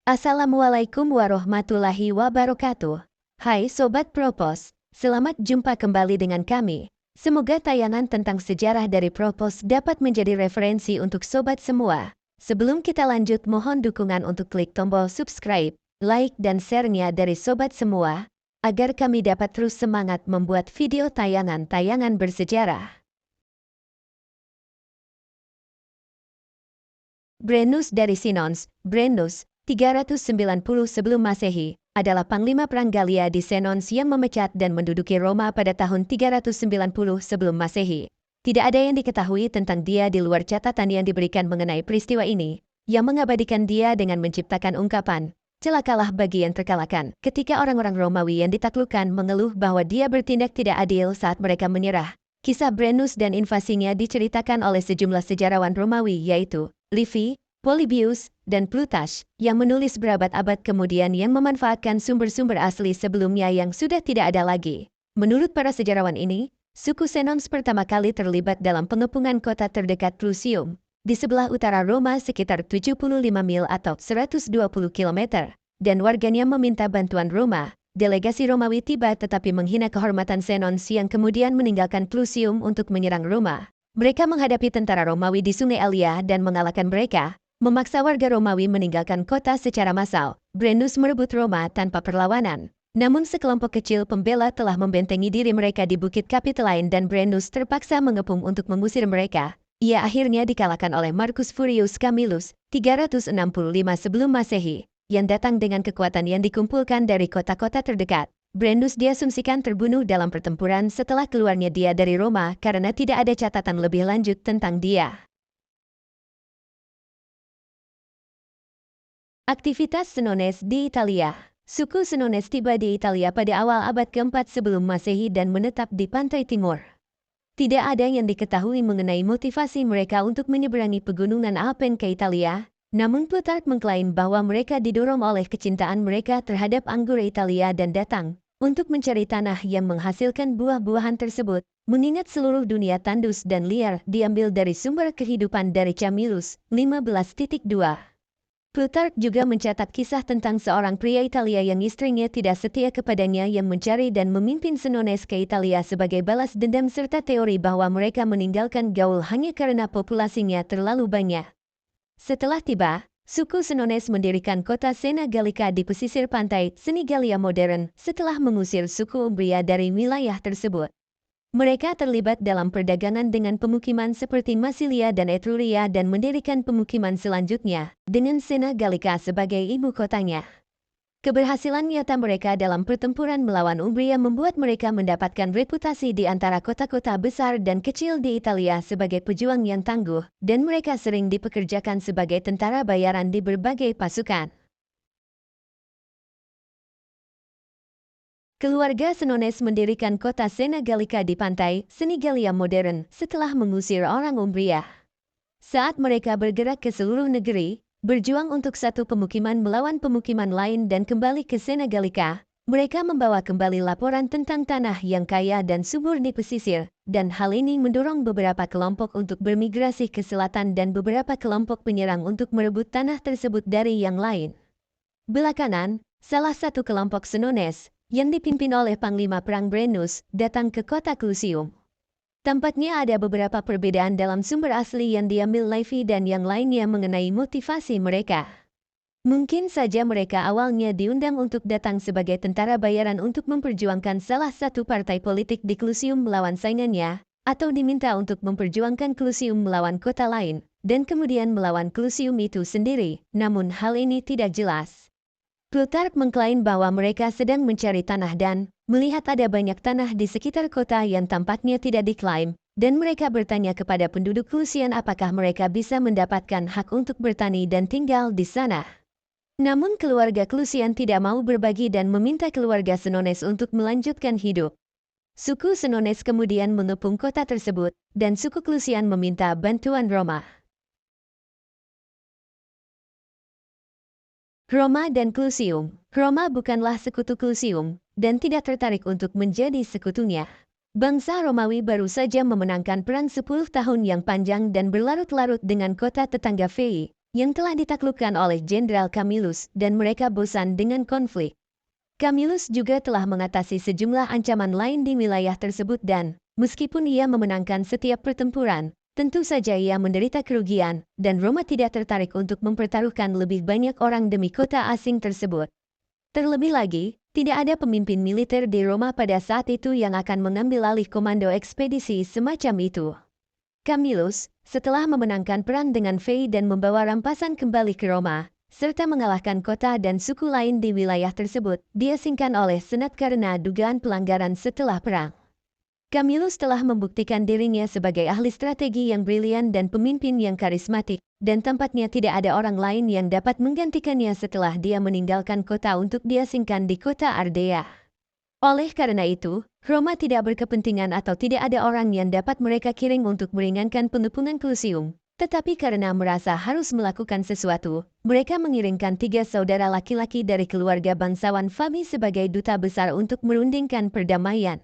Assalamualaikum warahmatullahi wabarakatuh. Hai Sobat Propos, selamat jumpa kembali dengan kami. Semoga tayangan tentang sejarah dari Propos dapat menjadi referensi untuk Sobat semua. Sebelum kita lanjut, mohon dukungan untuk klik tombol subscribe, like dan share-nya dari Sobat semua, agar kami dapat terus semangat membuat video tayangan-tayangan bersejarah. Brennus dari Sinons, Brennus, 390 sebelum Masehi, adalah panglima perang Galia di Senons yang memecat dan menduduki Roma pada tahun 390 sebelum Masehi. Tidak ada yang diketahui tentang dia di luar catatan yang diberikan mengenai peristiwa ini, yang mengabadikan dia dengan menciptakan ungkapan, "Celakalah bagi yang terkalahkan," ketika orang-orang Romawi yang ditaklukkan mengeluh bahwa dia bertindak tidak adil saat mereka menyerah. Kisah Brennus dan invasinya diceritakan oleh sejumlah sejarawan Romawi, yaitu Livy, Polybius, dan Plutarch, yang menulis berabad-abad kemudian yang memanfaatkan sumber-sumber asli sebelumnya yang sudah tidak ada lagi. Menurut para sejarawan ini, suku Senons pertama kali terlibat dalam pengepungan kota terdekat Clusium, di sebelah utara Roma sekitar 75 mil atau 120 km, dan warganya meminta bantuan Roma. Delegasi Romawi tiba tetapi menghina kehormatan Senons yang kemudian meninggalkan Clusium untuk menyerang Roma. Mereka menghadapi tentara Romawi di Sungai Alia dan mengalahkan mereka, memaksa warga Romawi meninggalkan kota secara massal. Brennus merebut Roma tanpa perlawanan. Namun sekelompok kecil pembela telah membentengi diri mereka di Bukit Capitoline dan Brennus terpaksa mengepung untuk mengusir mereka. Ia akhirnya dikalahkan oleh Marcus Furius Camillus, 365 sebelum Masehi, yang datang dengan kekuatan yang dikumpulkan dari kota-kota terdekat. Brennus diasumsikan terbunuh dalam pertempuran setelah keluarnya dia dari Roma karena tidak ada catatan lebih lanjut tentang dia. Aktivitas Senones di Italia. Suku Senones tiba di Italia pada awal abad ke-4 sebelum Masehi dan menetap di pantai timur. Tidak ada yang diketahui mengenai motivasi mereka untuk menyeberangi pegunungan Alpen ke Italia, namun Plutarch mengklaim bahwa mereka didorong oleh kecintaan mereka terhadap anggur Italia dan datang untuk mencari tanah yang menghasilkan buah-buahan tersebut, mengingat seluruh dunia tandus dan liar diambil dari sumber kehidupan dari Camillus, 15.2. Plutarch juga mencatat kisah tentang seorang pria Italia yang istrinya tidak setia kepadanya yang mencari dan memimpin Senones ke Italia sebagai balas dendam serta teori bahwa mereka meninggalkan Gaul hanya karena populasinya terlalu banyak. Setelah tiba, suku Senones mendirikan kota Sena Gallica di pesisir pantai Senigalia modern setelah mengusir suku Umbria dari wilayah tersebut. Mereka terlibat dalam perdagangan dengan pemukiman seperti Massilia dan Etruria dan mendirikan pemukiman selanjutnya, dengan Sena Gallica sebagai ibu kotanya. Keberhasilan nyata mereka dalam pertempuran melawan Umbria membuat mereka mendapatkan reputasi di antara kota-kota besar dan kecil di Italia sebagai pejuang yang tangguh, dan mereka sering dipekerjakan sebagai tentara bayaran di berbagai pasukan. Keluarga Senones mendirikan kota Sena Gallica di pantai Senigalia modern setelah mengusir orang Umbria. Saat mereka bergerak ke seluruh negeri, berjuang untuk satu pemukiman melawan pemukiman lain dan kembali ke Sena Gallica, mereka membawa kembali laporan tentang tanah yang kaya dan subur di pesisir, dan hal ini mendorong beberapa kelompok untuk bermigrasi ke selatan dan beberapa kelompok penyerang untuk merebut tanah tersebut dari yang lain. Belakangan, salah satu kelompok Senones, yang dipimpin oleh Panglima Perang Brennus, datang ke kota Clusium. Tampaknya ada beberapa perbedaan dalam sumber asli yang diambil Livy dan yang lainnya mengenai motivasi mereka. Mungkin saja mereka awalnya diundang untuk datang sebagai tentara bayaran untuk memperjuangkan salah satu partai politik di Clusium melawan saingannya, atau diminta untuk memperjuangkan Clusium melawan kota lain, dan kemudian melawan Clusium itu sendiri, namun hal ini tidak jelas. Plutarch mengklaim bahwa mereka sedang mencari tanah dan melihat ada banyak tanah di sekitar kota yang tampaknya tidak diklaim, dan mereka bertanya kepada penduduk Clusium apakah mereka bisa mendapatkan hak untuk bertani dan tinggal di sana. Namun keluarga Clusium tidak mau berbagi dan meminta keluarga Senones untuk melanjutkan hidup. Suku Senones kemudian mengepung kota tersebut, dan suku Clusium meminta bantuan Roma. Roma dan Clusium. Roma bukanlah sekutu Clusium, dan tidak tertarik untuk menjadi sekutunya. Bangsa Romawi baru saja memenangkan perang 10 tahun yang panjang dan berlarut-larut dengan kota tetangga Veii, yang telah ditaklukkan oleh Jenderal Camillus dan mereka bosan dengan konflik. Camillus juga telah mengatasi sejumlah ancaman lain di wilayah tersebut dan, meskipun ia memenangkan setiap pertempuran, tentu saja ia menderita kerugian, dan Roma tidak tertarik untuk mempertaruhkan lebih banyak orang demi kota asing tersebut. Terlebih lagi, tidak ada pemimpin militer di Roma pada saat itu yang akan mengambil alih komando ekspedisi semacam itu. Camillus, setelah memenangkan perang dengan Veii dan membawa rampasan kembali ke Roma, serta mengalahkan kota dan suku lain di wilayah tersebut, diasingkan oleh Senat karena dugaan pelanggaran setelah perang. Camillus telah membuktikan dirinya sebagai ahli strategi yang brilian dan pemimpin yang karismatik, dan tampaknya tidak ada orang lain yang dapat menggantikannya setelah dia meninggalkan kota untuk diasingkan di kota Ardea. Oleh karena itu, Roma tidak berkepentingan atau tidak ada orang yang dapat mereka kirim untuk meringankan pengepungan Clusium. Tetapi karena merasa harus melakukan sesuatu, mereka mengirimkan 3 saudara laki-laki dari keluarga bangsawan Fabi sebagai duta besar untuk merundingkan perdamaian.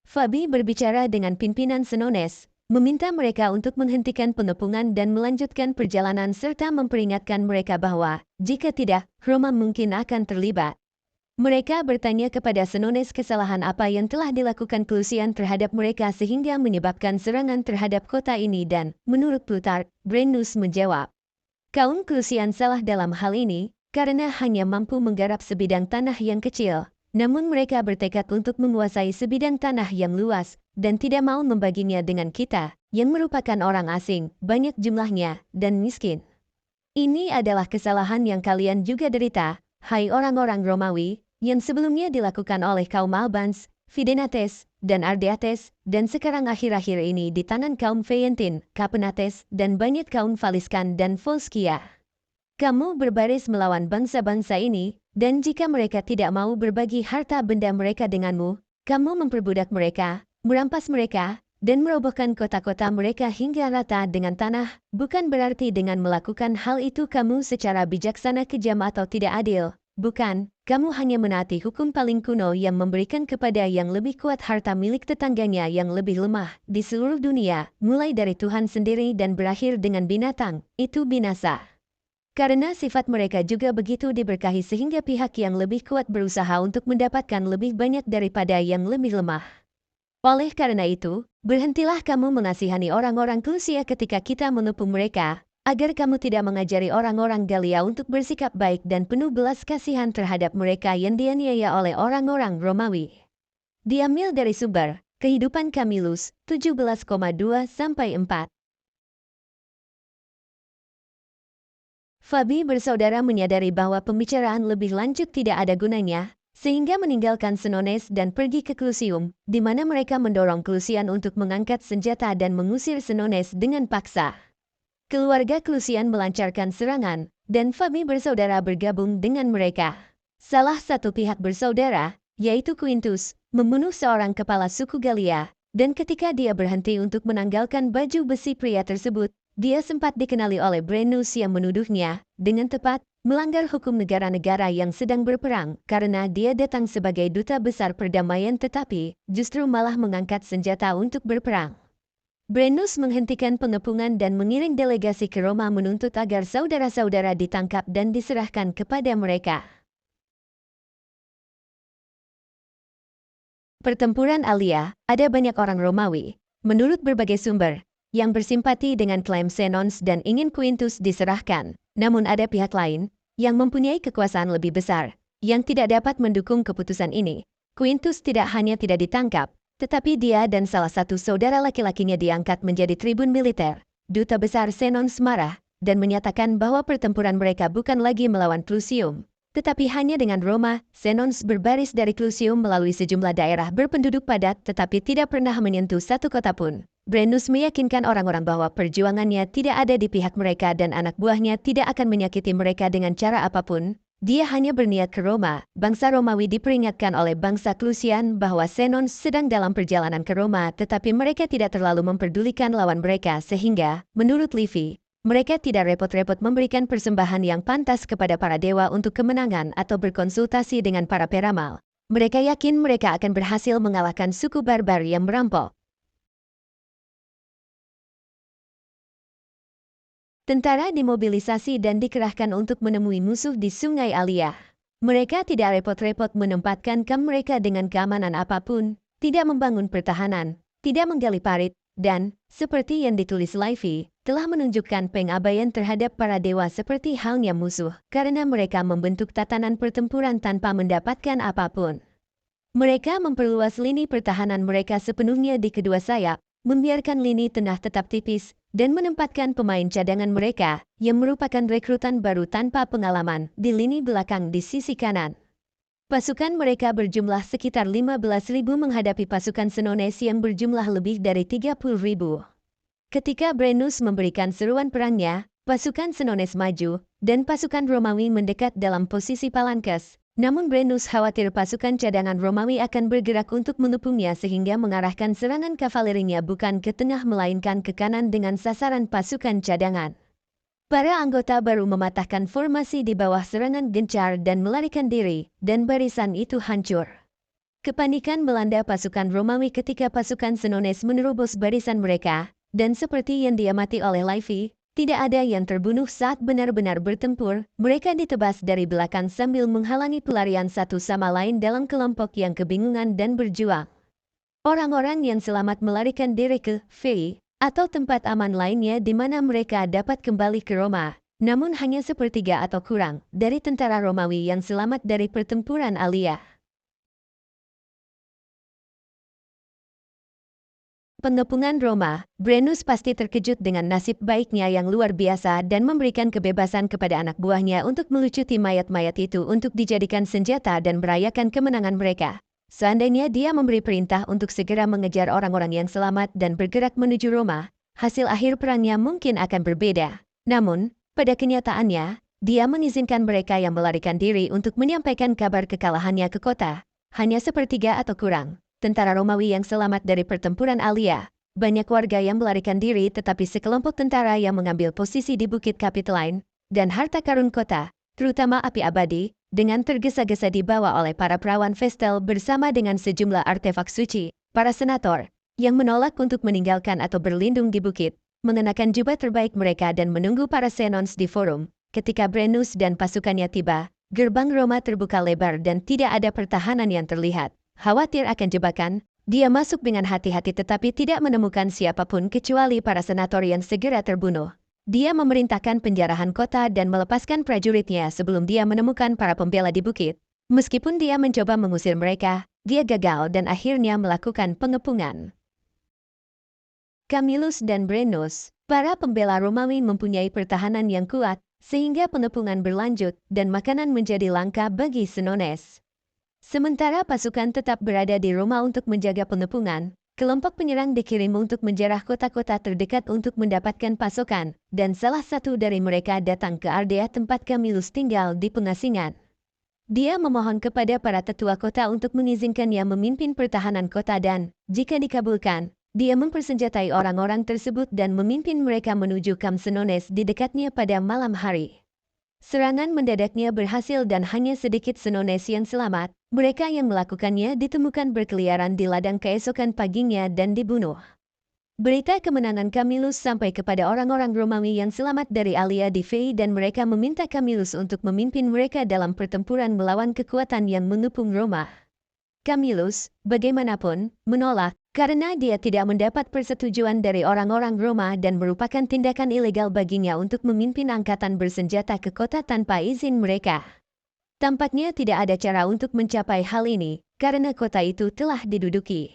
Fabi berbicara dengan pimpinan Senones, meminta mereka untuk menghentikan pengepungan dan melanjutkan perjalanan serta memperingatkan mereka bahwa, jika tidak, Roma mungkin akan terlibat. Mereka bertanya kepada Senones kesalahan apa yang telah dilakukan Clusian terhadap mereka sehingga menyebabkan serangan terhadap kota ini dan, menurut Plutarch, Brennus menjawab, kaum Clusian salah dalam hal ini, karena hanya mampu menggarap sebidang tanah yang kecil, namun mereka bertekad untuk menguasai sebidang tanah yang luas, dan tidak mau membaginya dengan kita, yang merupakan orang asing, banyak jumlahnya, dan miskin. Ini adalah kesalahan yang kalian juga derita, hai orang-orang Romawi, yang sebelumnya dilakukan oleh kaum Albans, Fidenates, dan Ardeates, dan sekarang akhir-akhir ini di tangan kaum Feyentin, Capenates, dan banyak kaum Faliskan dan Volskia. Kamu berbaris melawan bangsa-bangsa ini, dan jika mereka tidak mau berbagi harta benda mereka denganmu, kamu memperbudak mereka, merampas mereka, dan merobohkan kota-kota mereka hingga rata dengan tanah, bukan berarti dengan melakukan hal itu kamu secara bijaksana kejam atau tidak adil. Bukan, kamu hanya menaati hukum paling kuno yang memberikan kepada yang lebih kuat harta milik tetangganya yang lebih lemah di seluruh dunia, mulai dari Tuhan sendiri dan berakhir dengan binatang, itu binasa. Karena sifat mereka juga begitu diberkahi sehingga pihak yang lebih kuat berusaha untuk mendapatkan lebih banyak daripada yang lebih lemah. Oleh karena itu, berhentilah kamu mengasihani orang-orang Clusia ketika kita menepung mereka, agar kamu tidak mengajari orang-orang Galia untuk bersikap baik dan penuh belas kasihan terhadap mereka yang dianiaya oleh orang-orang Romawi. Diambil dari sumber, Kehidupan Camillus, 17,2-4. Fabi bersaudara menyadari bahwa pembicaraan lebih lanjut tidak ada gunanya, sehingga meninggalkan Senones dan pergi ke Clusium, di mana mereka mendorong Clusian untuk mengangkat senjata dan mengusir Senones dengan paksa. Keluarga Clusian melancarkan serangan, dan Fabi bersaudara bergabung dengan mereka. Salah satu pihak bersaudara, yaitu Quintus, membunuh seorang kepala suku Galia, dan ketika dia berhenti untuk menanggalkan baju besi pria tersebut, dia sempat dikenali oleh Brennus yang menuduhnya, dengan tepat, melanggar hukum negara-negara yang sedang berperang karena dia datang sebagai duta besar perdamaian tetapi justru malah mengangkat senjata untuk berperang. Brennus menghentikan pengepungan dan mengiring delegasi ke Roma menuntut agar saudara-saudara ditangkap dan diserahkan kepada mereka. Pertempuran Alia, ada banyak orang Romawi, menurut berbagai sumber, yang bersimpati dengan klaim Senons dan ingin Quintus diserahkan. Namun ada pihak lain, yang mempunyai kekuasaan lebih besar, yang tidak dapat mendukung keputusan ini. Quintus tidak hanya tidak ditangkap, tetapi dia dan salah satu saudara laki-lakinya diangkat menjadi tribun militer. Duta besar Senons marah, dan menyatakan bahwa pertempuran mereka bukan lagi melawan Clusium, tetapi hanya dengan Roma. Senons berbaris dari Clusium melalui sejumlah daerah berpenduduk padat tetapi tidak pernah menyentuh satu kota pun. Brennus meyakinkan orang-orang bahwa perjuangannya tidak ada di pihak mereka dan anak buahnya tidak akan menyakiti mereka dengan cara apapun. Dia hanya berniat ke Roma. Bangsa Romawi diperingatkan oleh bangsa Clusian bahwa Senons sedang dalam perjalanan ke Roma tetapi mereka tidak terlalu memperdulikan lawan mereka sehingga, menurut Livy, mereka tidak repot-repot memberikan persembahan yang pantas kepada para dewa untuk kemenangan atau berkonsultasi dengan para peramal. Mereka yakin mereka akan berhasil mengalahkan suku barbar yang merampok. Tentara dimobilisasi dan dikerahkan untuk menemui musuh di Sungai Alia. Mereka tidak repot-repot menempatkan kamp mereka dengan keamanan apapun, tidak membangun pertahanan, tidak menggali parit, dan, seperti yang ditulis Livy, telah menunjukkan pengabaian terhadap para dewa seperti halnya musuh, karena mereka membentuk tatanan pertempuran tanpa mendapatkan apapun. Mereka memperluas lini pertahanan mereka sepenuhnya di kedua sayap, membiarkan lini tengah tetap tipis, dan menempatkan pemain cadangan mereka, yang merupakan rekrutan baru tanpa pengalaman, di lini belakang di sisi kanan. Pasukan mereka berjumlah sekitar 15.000 menghadapi pasukan Senones yang berjumlah lebih dari 30.000. Ketika Brennus memberikan seruan perangnya, pasukan Senones maju, dan pasukan Romawi mendekat dalam posisi Palankes. Namun Brennus khawatir pasukan cadangan Romawi akan bergerak untuk menepungnya sehingga mengarahkan serangan kavalerinya bukan ke tengah melainkan ke kanan dengan sasaran pasukan cadangan. Para anggota baru mematahkan formasi di bawah serangan gencar dan melarikan diri, dan barisan itu hancur. Kepanikan melanda pasukan Romawi ketika pasukan Senones menerobos barisan mereka, dan seperti yang diamati oleh Livy, tidak ada yang terbunuh saat benar-benar bertempur, mereka ditebas dari belakang sambil menghalangi pelarian satu sama lain dalam kelompok yang kebingungan dan berjuang. Orang-orang yang selamat melarikan diri ke Veii, atau tempat aman lainnya di mana mereka dapat kembali ke Roma, namun hanya sepertiga atau kurang dari tentara Romawi yang selamat dari pertempuran Alia. Pengepungan Roma, Brennus pasti terkejut dengan nasib baiknya yang luar biasa dan memberikan kebebasan kepada anak buahnya untuk melucuti mayat-mayat itu untuk dijadikan senjata dan merayakan kemenangan mereka. Seandainya dia memberi perintah untuk segera mengejar orang-orang yang selamat dan bergerak menuju Roma, hasil akhir perangnya mungkin akan berbeda. Namun, pada kenyataannya, dia mengizinkan mereka yang melarikan diri untuk menyampaikan kabar kekalahannya ke kota. Hanya sepertiga atau kurang tentara Romawi yang selamat dari pertempuran Alia. Banyak warga yang melarikan diri tetapi sekelompok tentara yang mengambil posisi di Bukit Capitoline dan harta karun kota, terutama api abadi, dengan tergesa-gesa dibawa oleh para perawan Vestal bersama dengan sejumlah artefak suci. Para senator yang menolak untuk meninggalkan atau berlindung di bukit, mengenakan jubah terbaik mereka dan menunggu para Senons di forum. Ketika Brennus dan pasukannya tiba, gerbang Roma terbuka lebar dan tidak ada pertahanan yang terlihat. Khawatir akan jebakan, dia masuk dengan hati-hati tetapi tidak menemukan siapapun kecuali para senator yang segera terbunuh. Dia memerintahkan penjarahan kota dan melepaskan prajuritnya sebelum dia menemukan para pembela di bukit. Meskipun dia mencoba mengusir mereka, dia gagal dan akhirnya melakukan pengepungan. Camillus dan Brennus, para pembela Romawi mempunyai pertahanan yang kuat, sehingga pengepungan berlanjut dan makanan menjadi langka bagi Senones. Sementara pasukan tetap berada di Roma untuk menjaga pengepungan, kelompok penyerang dikirim untuk menjarah kota-kota terdekat untuk mendapatkan pasokan, dan salah satu dari mereka datang ke Ardea tempat Camillus tinggal di pengasingan. Dia memohon kepada para tetua kota untuk mengizinkannya memimpin pertahanan kota dan, jika dikabulkan, dia mempersenjatai orang-orang tersebut dan memimpin mereka menuju kamp Senones di dekatnya pada malam hari. Serangan mendadaknya berhasil dan hanya sedikit Senones yang selamat. Mereka yang melakukannya ditemukan berkeliaran di ladang keesokan paginya dan dibunuh. Berita kemenangan Camillus sampai kepada orang-orang Romawi yang selamat dari Alia di Veii dan mereka meminta Camillus untuk memimpin mereka dalam pertempuran melawan kekuatan yang mengepung Roma. Camillus, bagaimanapun, menolak, karena dia tidak mendapat persetujuan dari orang-orang Roma dan merupakan tindakan ilegal baginya untuk memimpin angkatan bersenjata ke kota tanpa izin mereka. Tampaknya tidak ada cara untuk mencapai hal ini, karena kota itu telah diduduki.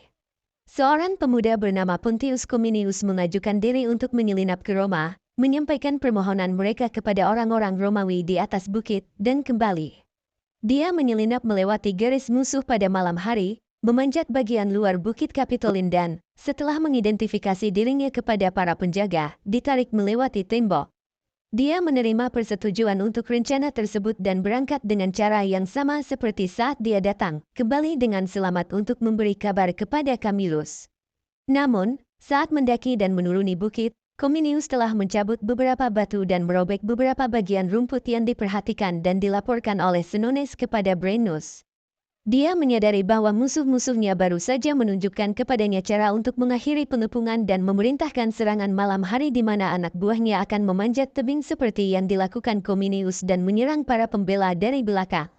Seorang pemuda bernama Pontius Cominius mengajukan diri untuk menyelinap ke Roma, menyampaikan permohonan mereka kepada orang-orang Romawi di atas bukit, dan kembali. Dia menyelinap melewati garis musuh pada malam hari, memanjat bagian luar Bukit Capitoline dan, setelah mengidentifikasi dirinya kepada para penjaga, ditarik melewati tembok. Dia menerima persetujuan untuk rencana tersebut dan berangkat dengan cara yang sama seperti saat dia datang, kembali dengan selamat untuk memberi kabar kepada Camillus. Namun, saat mendaki dan menuruni bukit, Cominius telah mencabut beberapa batu dan merobek beberapa bagian rumput yang diperhatikan dan dilaporkan oleh Senones kepada Brennus. Dia menyadari bahwa musuh-musuhnya baru saja menunjukkan kepadanya cara untuk mengakhiri pengepungan dan memerintahkan serangan malam hari di mana anak buahnya akan memanjat tebing seperti yang dilakukan Cominius dan menyerang para pembela dari belakang.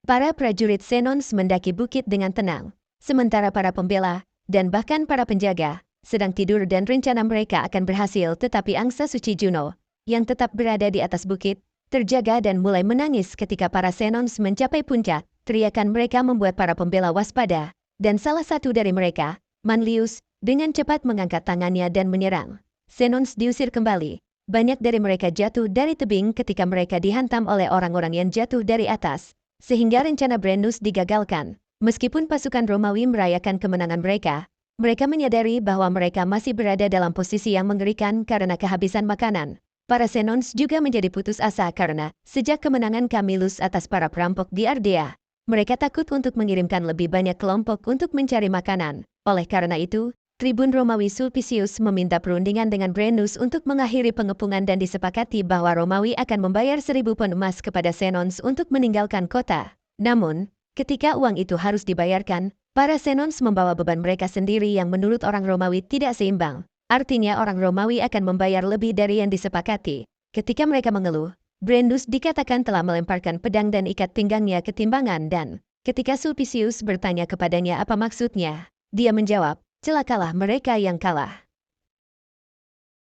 Para prajurit Xenons mendaki bukit dengan tenang, sementara para pembela, dan bahkan para penjaga, sedang tidur dan rencana mereka akan berhasil, tetapi angsa suci Juno, yang tetap berada di atas bukit, terjaga dan mulai menangis ketika para Xenons mencapai puncak. Teriakan mereka membuat para pembela waspada, dan salah satu dari mereka, Manlius, dengan cepat mengangkat tangannya dan menyerang. Xenons diusir kembali. Banyak dari mereka jatuh dari tebing ketika mereka dihantam oleh orang-orang yang jatuh dari atas, sehingga rencana Brennus digagalkan. Meskipun pasukan Romawi merayakan kemenangan mereka menyadari bahwa mereka masih berada dalam posisi yang mengerikan karena kehabisan makanan. Para Xenons juga menjadi putus asa karena, sejak kemenangan Camillus atas para perampok di Ardea, mereka takut untuk mengirimkan lebih banyak kelompok untuk mencari makanan. Oleh karena itu, Tribun Romawi Sulpicius meminta perundingan dengan Brennus untuk mengakhiri pengepungan dan disepakati bahwa Romawi akan membayar 1.000 pon emas kepada Xenons untuk meninggalkan kota. Namun, ketika uang itu harus dibayarkan, para Xenons membawa beban mereka sendiri yang menurut orang Romawi tidak seimbang. Artinya orang Romawi akan membayar lebih dari yang disepakati. Ketika mereka mengeluh, Brennus dikatakan telah melemparkan pedang dan ikat pinggangnya ke timbangan dan, ketika Sulpicius bertanya kepadanya apa maksudnya, dia menjawab, celakalah mereka yang kalah.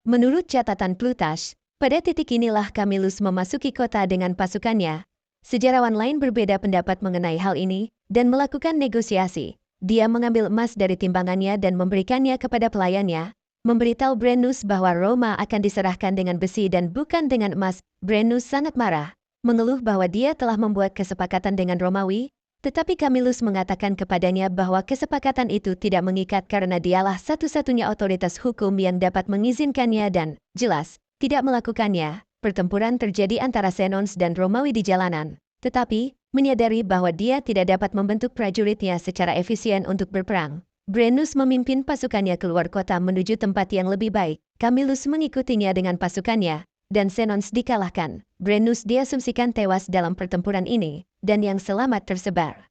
Menurut catatan Plutarch, pada titik inilah Camillus memasuki kota dengan pasukannya. Sejarawan lain berbeda pendapat mengenai hal ini, dan melakukan negosiasi. Dia mengambil emas dari timbangannya dan memberikannya kepada pelayannya, memberitahu Brennus bahwa Roma akan diserahkan dengan besi dan bukan dengan emas. Brennus sangat marah, mengeluh bahwa dia telah membuat kesepakatan dengan Romawi, tetapi Camillus mengatakan kepadanya bahwa kesepakatan itu tidak mengikat karena dialah satu-satunya otoritas hukum yang dapat mengizinkannya dan, jelas, tidak melakukannya. Pertempuran terjadi antara Xenons dan Romawi di jalanan, tetapi, menyadari bahwa dia tidak dapat membentuk prajuritnya secara efisien untuk berperang, Brennus memimpin pasukannya keluar kota menuju tempat yang lebih baik. Camillus mengikutinya dengan pasukannya, dan Xenons dikalahkan. Brennus diasumsikan tewas dalam pertempuran ini, dan yang selamat tersebar.